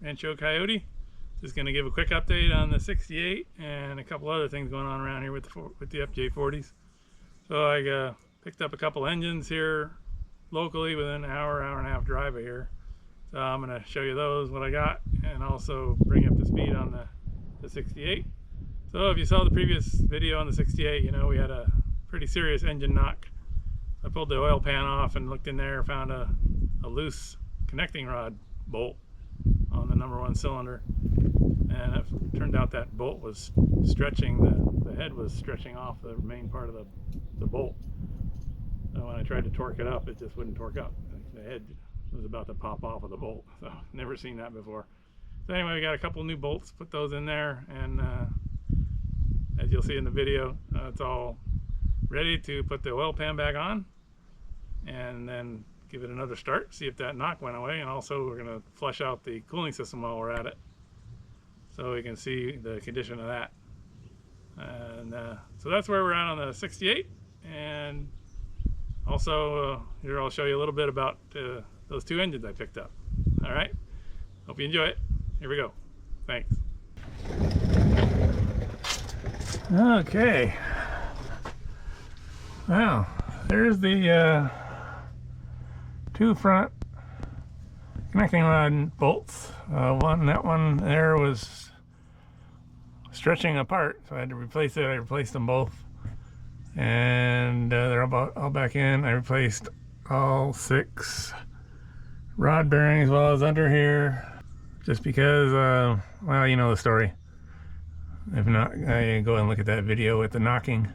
Rancho Coyote. Just going to give a quick update on the 68 and a couple other things going on around here with the FJ40s. So I picked up a couple engines here locally within an hour and a half drive of here. So I'm going to show you those, what I got, and also bring up the speed on the 68. So if you saw the previous video on the 68, you know we had a pretty serious engine knock. I pulled the oil pan off and looked in there, found a loose connecting rod bolt on the #1 cylinder, and it turned out that bolt was stretching, the head was stretching off the main part of the bolt. So when I tried to torque it up, it just wouldn't torque up. The head was about to pop off of the bolt, so never seen that before. So anyway, we got a couple new bolts, put those in there, and as you'll see in the video, it's all ready to put the oil pan back on and then give it another start, see if that knock went away. And also we're going to flush out the cooling system while we're at it so we can see the condition of that. And so that's where we're at on the 68. And also here I'll show you a little bit about those two engines I picked up. All right, hope you enjoy it. Here we go. Thanks. Okay, well, there's the two front connecting rod bolts. That one there was stretching apart, so I had to replace it. I replaced them both, and they're all back in. I replaced all 6 rod bearings while I was under here, just because, well, you know the story. If not, I go and look at that video with the knocking.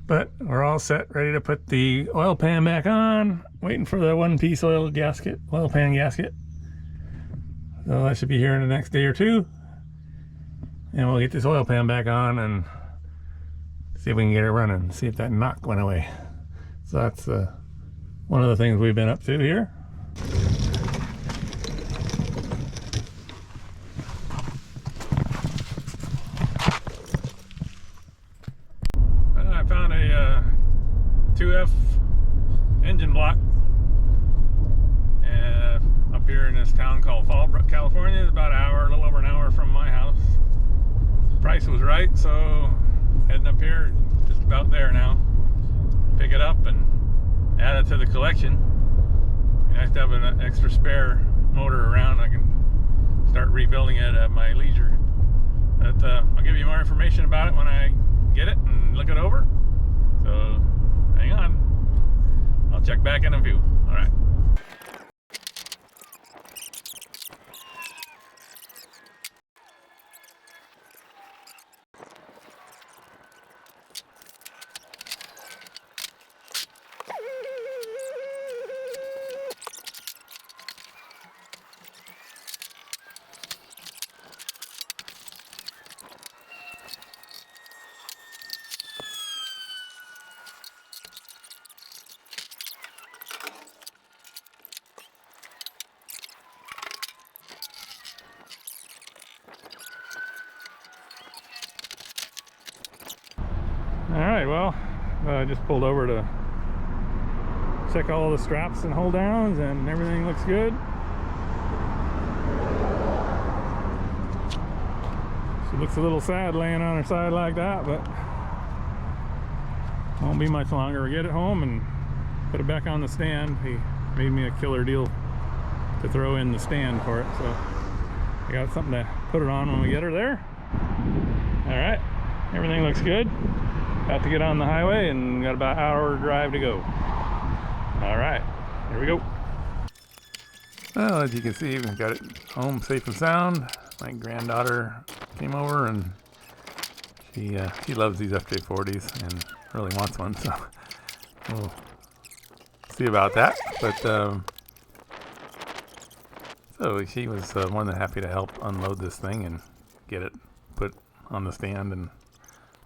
But we're all set, ready to put the oil pan back on, waiting for the one-piece oil pan gasket. So that should be here in the next day or two. And we'll get this oil pan back on and see if we can get it running, see if that knock went away. So that's one of the things we've been up to here. I found a 2F engine block up here in this town called Fallbrook, California. It's about a little over an hour from my house. Price was right, so heading up here, just about there now. Pick it up and add it to the collection. Be nice to have an extra spare motor around. I can start rebuilding it at my leisure. But I'll give you more information about it when I get it and look it over. So hang on, I'll check back in a few. All right. Alright, well, I just pulled over to check all the straps and hold downs, and everything looks good. She looks a little sad laying on her side like that, but won't be much longer. We get it home and put it back on the stand. He made me a killer deal to throw in the stand for it, so I got something to put it on when we get her there. Alright, everything looks good. About to get on the highway and got about an hour drive to go. All right, here we go. Well, as you can see, we've got it home safe and sound. My granddaughter came over and she loves these FJ40s and really wants one, so we'll see about that. But so she was more than happy to help unload this thing and get it put on the stand and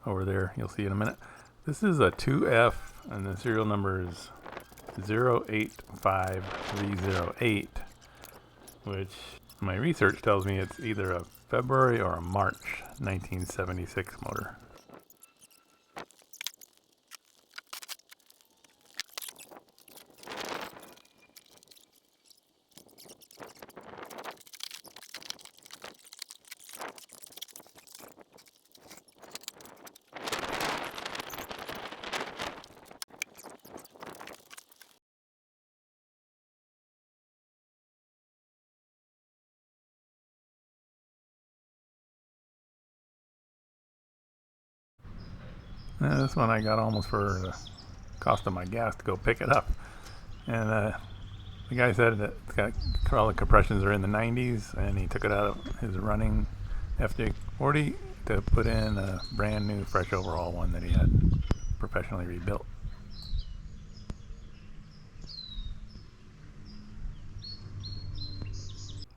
over there. You'll see in a minute. This is a 2F and the serial number is 085308, which my research tells me it's either a February or a March 1976 motor. This one I got almost for the cost of my gas to go pick it up. And the guy said that it's got all the compressions are in the 90s, and he took it out of his running FJ40 to put in a brand new fresh overhaul one that he had professionally rebuilt.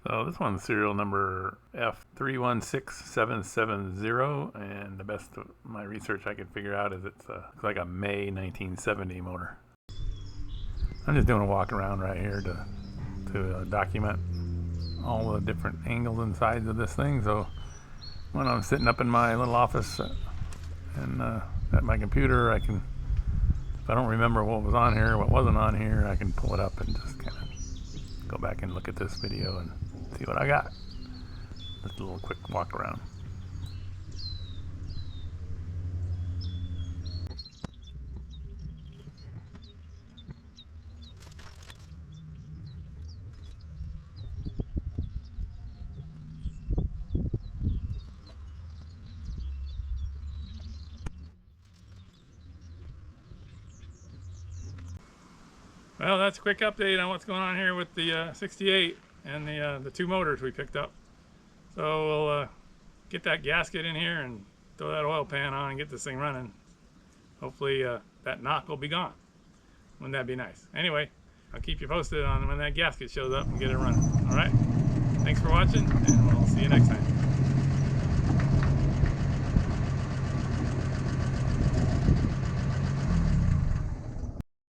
So this one's serial number F316770, and the best of my research I could figure out is it's like a May 1970 motor. I'm just doing a walk around right here to document all the different angles and sides of this thing. So when I'm sitting up in my little office and at my computer, I can, if I don't remember what was on here, what wasn't on here, I can pull it up and just kind of go back and look at this video and see what I got. Just a little quick walk around. Well, that's a quick update on what's going on here with the 68 and the two motors we picked up. So we'll get that gasket in here and throw that oil pan on and get this thing running. Hopefully that knock will be gone. Wouldn't that be nice? Anyway, I'll keep you posted on when that gasket shows up and get it running. All right? Thanks for watching, and we'll see you next time.